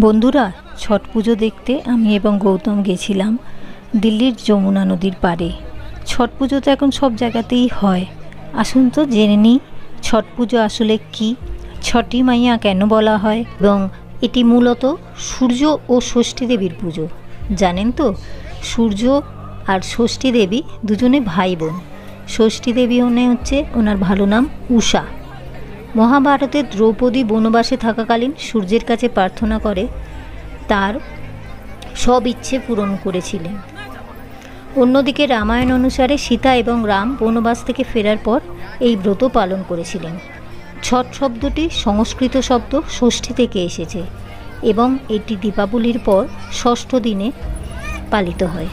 বন্ধুরা, ছট পুজো দেখতে আমি এবং গৌতম গেছিলাম দিল্লির যমুনা নদীর পাড়ে। ছট পুজো তো এখন সব জায়গাতেই হয়। আসুন তো জেনে নিই ছট পুজো আসলে কি, ছটি মাইয়া কেন বলা হয় এবং এটি মূলত সূর্য ও ষষ্ঠী দেবীর পুজো। জানেন তো, সূর্য আর ষষ্ঠী দেবী দুজনে ভাই বোন। ষষ্ঠী দেবী হচ্ছে ওনার ভালো নাম উষা। মহাভারতে দ্রৌপদী বনবাসে থাকাকালীন সূর্যের কাছে প্রার্থনা করে তার সব ইচ্ছে পূরণ করেছিলেন। অন্যদিকে রামায়ণ অনুসারে সীতা এবং রাম বনবাস থেকে ফেরার পর এই ব্রত পালন করেছিলেন। ছট শব্দটি সংস্কৃত শব্দ ষষ্ঠী থেকে এসেছে এবং এটি দীপাবলির পর ষষ্ঠ দিনে পালিত হয়।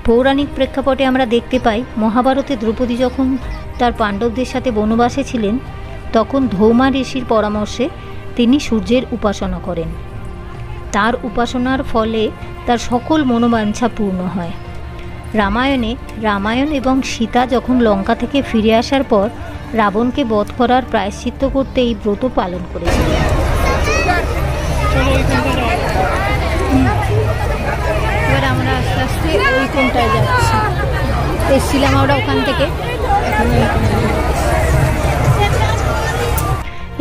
পৌরাণিক প্রেক্ষাপটে আমরা দেখতে পাই মহাভারতে দ্রৌপদী যখন তার পাণ্ডবদের সাথে বনবাসে ছিলেন তখন ধৌমা ঋষির পরামর্শে তিনি সূর্যের উপাসনা করেন। তার উপাসনার ফলে তার সকল মনোবাঞ্ছা পূর্ণ হয়। রামায়ণ এবং সীতা যখন লঙ্কা থেকে ফিরে আসার পর রাবণকে বধ করার প্রায়শ্চিত্ত করতে এই ব্রত পালন করেছিলেন। এবার আমরা আস্তে আস্তে ওই কোনটায় যাচ্ছি, এসেছিলাম আমরা ওখান থেকে।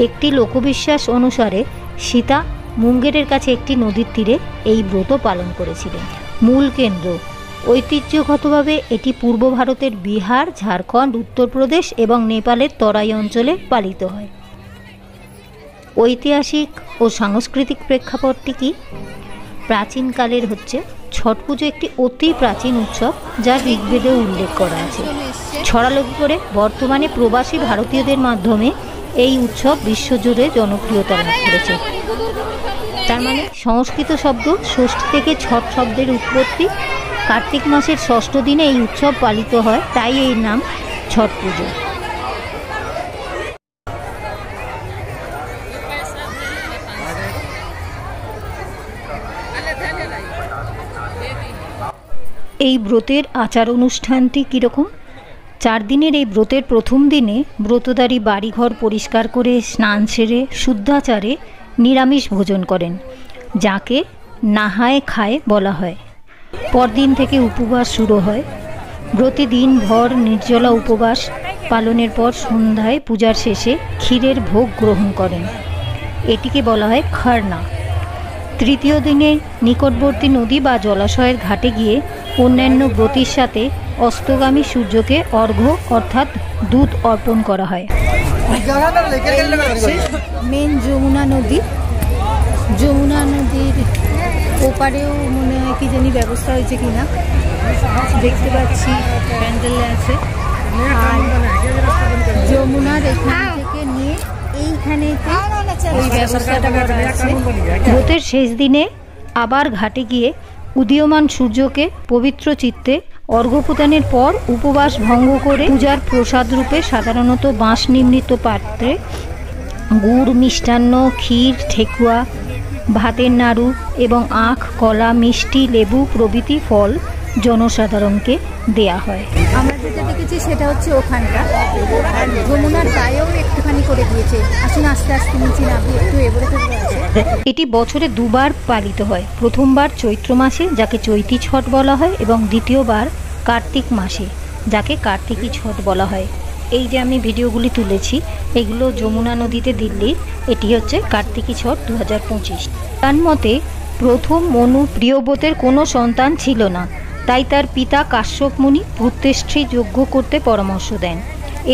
একটি লোকবিশ্বাস অনুসারে সীতা মুঙ্গেরের কাছে একটি নদীর তীরে এই ব্রত পালন করেছিলেন। মূল কেন্দ্র ঐতিহ্যগতভাবে এটি পূর্ব ভারতের বিহার, ঝাড়খণ্ড, উত্তরপ্রদেশ এবং নেপালের তরাই অঞ্চলে পালিত হয়। ঐতিহাসিক ও সাংস্কৃতিক প্রেক্ষাপটটি কি? প্রাচীনকালের ছট পুজো একটি অতি প্রাচীন উৎসব যা ঋগ্বেদে উল্লেখ করা আছে। ছড়ালকি করে বর্তমানে প্রবাসী ভারতীয়দের মাধ্যমে এই উৎসব বিশ্বজুড়ে জনপ্রিয়তা লাভ করেছে। তার মানে সংস্কৃত শব্দ ষষ্ঠী থেকে ছট শব্দের উৎপত্তি। কার্তিক মাসের ষষ্ঠ দিনে এই উৎসব পালিত হয়, তাই এর নাম ছট পুজো। এই ব্রতের আচার অনুষ্ঠানটি কীরকম? 4 দিনের এই ব্রতের প্রথম দিনে ব্রতধারী বাড়িঘর পরিষ্কার করে স্নান সেরে শুদ্ধাচারে নিরামিষ ভোজন করেন, যাকে নাহায় খায় বলা হয়। পরদিন থেকে উপবাস শুরু হয়। ব্রতে দিনভর নির্জলা উপবাস পালনের পর সন্ধ্যায় পূজার শেষে ক্ষীরের ভোগ গ্রহণ করেন। এটিকে বলা হয় খরনা। তৃতীয় দিনে নিকটবর্তী নদী বা জলাশয়ের ঘাটে গিয়ে অন্যান্য ব্রতীর সাথে অস্তগামী সূর্যকে অর্ঘ্য অর্থাৎ দুধ অর্পণ করা হয়। মেন যমুনা নদীর ওপারেও মনে হয় কি জানি ব্যবস্থা হয়েছে কিনা, দেখতে পাচ্ছি প্যান্ডেলে আছে। আর যমুনার এখান থেকে নিয়ে এইখানে ওই ব্যবস্থাটা করা আছে। ব্রতের শেষ দিনে আবার ঘাটে গিয়ে উদীয়মান সূর্যকে পবিত্র চিত্তে অর্ঘ্য প্রদানের পর উপবাস ভঙ্গ করে পূজার প্রসাদ রূপে সাধারণত বাঁশ নির্মিত পাত্রে গুড়, মিষ্টান্ন, ক্ষীর, ঠেকুয়া, ভাতের নাড়ু এবং আখ, কলা, মিষ্টি, লেবু প্রভৃতি ফল জনসাধারণকে দেয়া হয়। আমরা যেটা দেখেছি সেটা হচ্ছে ওখানটা, আর যমুনার গায়েও একটুখানি করে দিয়েছে। আসুন আস্তে আস্তে নিচে নামবি, একটু এবারে থেকে আছে। এটি বছরে 2 বার পালিত হয়। প্রথমবার চৈত্র মাসে, যাকে চৈতি ছট বলা হয়, এবং দ্বিতীয়বার কার্তিক মাসে, যাকে কার্তিকী ছট বলা হয়। এই যে আমি ভিডিওগুলি তুলেছি এগুলো যমুনা নদীতে দিল্লির। এটি হচ্ছে কার্তিকী ছট 2025। তার মতে প্রথম মনু প্রিয়ব্রতের কোনো সন্তান ছিল না, তাই তার পিতা কাশ্যপ মুনি পুত্রেষ্টি যজ্ঞ করতে পরামর্শ দেন।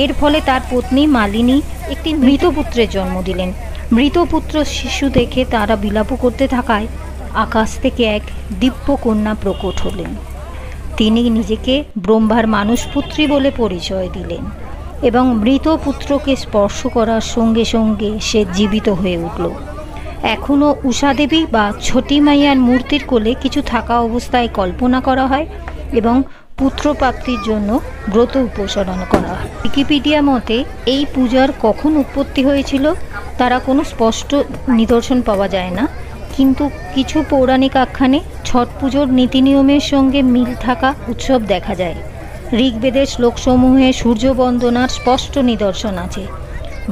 এর ফলে তার পত্নী মালিনী একটি মৃত পুত্রের জন্ম দিলেন। মৃত পুত্র শিশু দেখে তারা বিলাপ করতে থাকায় আকাশ থেকে এক দিব্য কন্যা প্রকট হলেন। তিনি নিজেকে ব্রহ্মার মানসপুত্রী বলে পরিচয় দিলেন এবং মৃত পুত্রকে স্পর্শ করার সঙ্গে সঙ্গে সে জীবিত হয়ে উঠল। এখনও উষা দেবী বা ছটি মাইয়ার মূর্তির কোলে কিছু থাকা অবস্থায় কল্পনা করা হয় এবং পুত্রপ্রাপ্তির জন্য ব্রত উপাসনা করা হয়। উইকিপিডিয়া মতে এই পূজার কখন উৎপত্তি হয়েছিল তারা কোনো স্পষ্ট নিদর্শন পাওয়া যায় না, কিন্তু কিছু পৌরাণিক আখ্যানে ছট পুজোর নীতি নিয়মের সঙ্গে মিল থাকা উৎসব দেখা যায়। ঋগ্বেদের শ্লোকসমূহে সূর্য বন্দনার স্পষ্ট নিদর্শন আছে।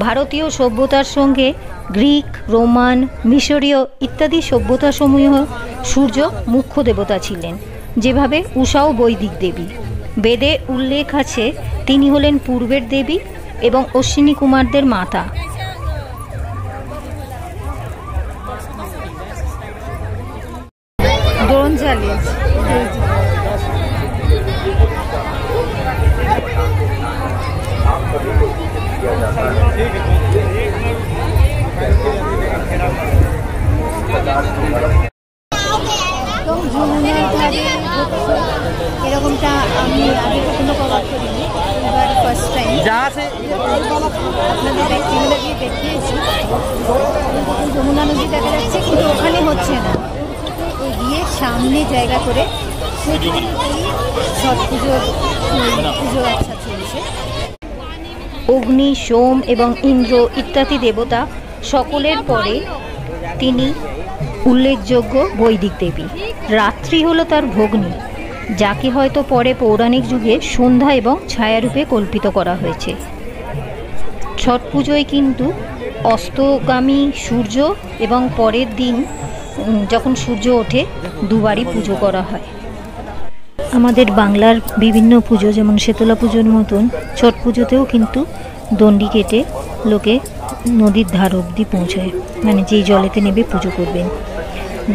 ভারতীয় সভ্যতার সঙ্গে গ্রিক, রোমান, মিশরীয় ইত্যাদি সভ্যতাসমূহ সূর্য মুখ্য দেবতা ছিলেন, যেভাবে উষাও বৈদিক দেবী। বেদে উল্লেখ আছে তিনি হলেন পূর্বের দেবী এবং অশ্বিনী কুমারদের মাতা। ড্রোন চালিয়েছে। একদম যমুনার ধারে হচ্ছে এরকমটা আমি আগে কখনো কভার করিনি, এবার ফার্স্ট টাইম আপনাদের ব্যক্তিগুলো গিয়ে দেখিয়েছি। যমুনা নদী দেখা যাচ্ছে কিন্তু ওখানে হচ্ছে না, এগিয়ে সামনে জায়গা করে সেখানে এই ছট পুজোর আচ্ছা চলছে। অগ্নি, সোম এবং ইন্দ্র ইত্যাদি দেবতা সকলের পরে তিনি উল্লেখযোগ্য বৈদিক দেবী। রাত্রি হলো তার ভগ্নী, যাকে হয়তো পরে পৌরাণিক যুগে সন্ধ্যা এবং ছায়ারূপে কল্পিত করা হয়েছে। ছট পুজোয় কিন্তু অস্তগামী সূর্য এবং পরের দিন যখন সূর্য ওঠে দুবারই পুজো করা হয়। আমাদের বাংলার বিভিন্ন পুজো যেমন শীতলা পুজোর মতন ছট পুজোতেও কিন্তু দণ্ডি কেটে লোকে নদীর ধার অবধি পৌঁছায়, মানে যেই জলেতে নেবে পুজো করবেন।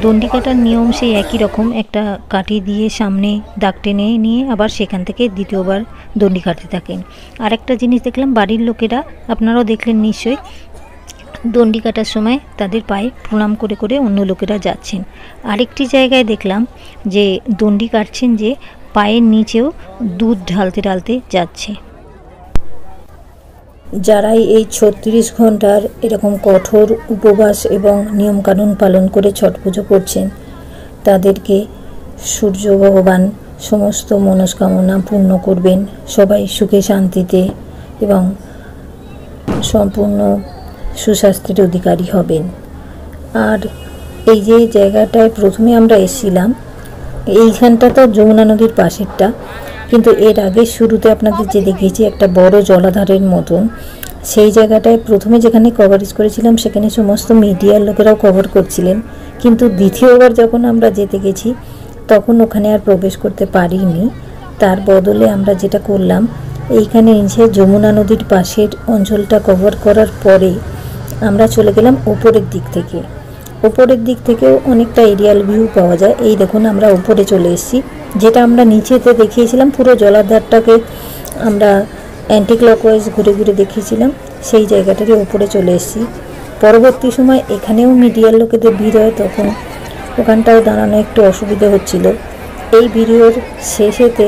দণ্ডি কাটার নিয়ম সেই একই রকম, একটা কাঠি দিয়ে সামনে দাগ টেনে নিয়ে আবার সেখান থেকে দ্বিতীয়বার দণ্ডি কাটতে থাকেন। আরেকটা জিনিস দেখলাম, বাড়ির লোকেরা, আপনারাও দেখলেন নিশ্চয়ই, দণ্ডি কাটার সময় তাদের পায়ে প্রণাম করে করে অন্য লোকেরা যাচ্ছেন। আরেকটি জায়গায় দেখলাম যে দণ্ডি কাটছেন যে পায়ের নিচেও দুধ ঢালতে ঢালতে যাচ্ছে। যারাই এই 36 ঘন্টার এরকম কঠোর উপবাস এবং নিয়মকানুন পালন করে ছট পুজো করছেন, তাদেরকে সূর্য ভগবান সমস্ত মনস্কামনা পূর্ণ করবেন, সবাই সুখে শান্তিতে এবং সম্পূর্ণ সুস্বাস্থ্যের অধিকারী হবেন। আর এই যে জায়গাটায় প্রথমে আমরা এসেছিলাম, এইখানটা তো যমুনা নদীর পাশেরটা, কিন্তু এর আগে শুরুতে আপনাদের যে দেখিয়েছি একটা বড় জলাধারের মতন, সেই জায়গাটায় প্রথমে যেখানে কভারেজ করেছিলাম সেখানে সমস্ত মিডিয়ার লোকেরাও কভার করছিলেন, কিন্তু দ্বিতীয়বার যখন আমরা যেতে গেছি তখন ওখানে আর প্রবেশ করতে পারিনি। তার বদলে আমরা যেটা করলাম, এইখানে নিচে যমুনা নদীর পাশের অঞ্চলটা কভার করার পরে আমরা চলে গেলাম ওপরের দিক থেকে। ওপরের দিক থেকেও অনেকটা এরিয়াল ভিউ পাওয়া যায়। এই দেখুন আমরা ওপরে চলে এসেছি, যেটা আমরা নিচেতে দেখিয়েছিলাম পুরো জলাধারটাকে আমরা অ্যান্টি ক্লকওয়াইজ ঘুরে ঘুরে দেখিয়েছিলাম, সেই জায়গাটারই ওপরে চলে এসেছি। পরবর্তী সময় এখানেও মিডিয়ার লোকেদের ভিড় হয়, তখন ওখানটাও দাঁড়ানো একটু অসুবিধা হচ্ছিল। এই ভিডিওর শেষেতে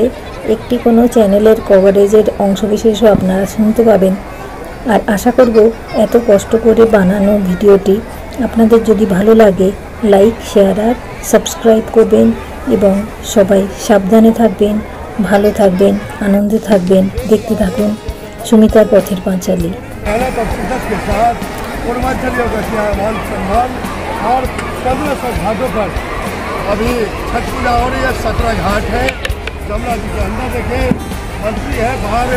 একটি কোনো চ্যানেলের কভারেজের অংশবিশেষও আপনারা শুনতে পাবেন। আর আশা করব এত কষ্ট করে বানানো ভিডিওটি আপনাদের যদি ভালো লাগে লাইক, শেয়ার আর সাবস্ক্রাইব করবেন এবং সবাই সাবধানে থাকবেন, ভালো থাকবেন, আনন্দে থাকবেন। দেখতে থাকুন সুমিতার পথের পাঁচালী। और 1500 घाटों पर अभी छठ पूजा हो रही है। 17 घाट है जमुना जी के अंदर। देखें मंत्री है बाहर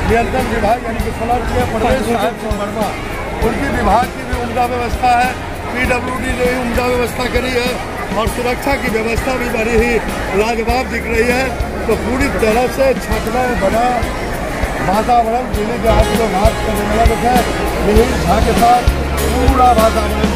नियंत्रण विभाग यानी कि स्वर्गीय प्रदेश साहब वर्मा, उनकी विभाग की भी उम्दा व्यवस्था है। PWD ने भी उम्दा व्यवस्था करी है और सुरक्षा की व्यवस्था भी बड़ी ही लाजवाब दिख रही है। तो पूरी तरह से छठ में बना वातावरण जिले के आज लोग हाथ करने वाला है, मिहिर झा के साथ पूरा वातावरण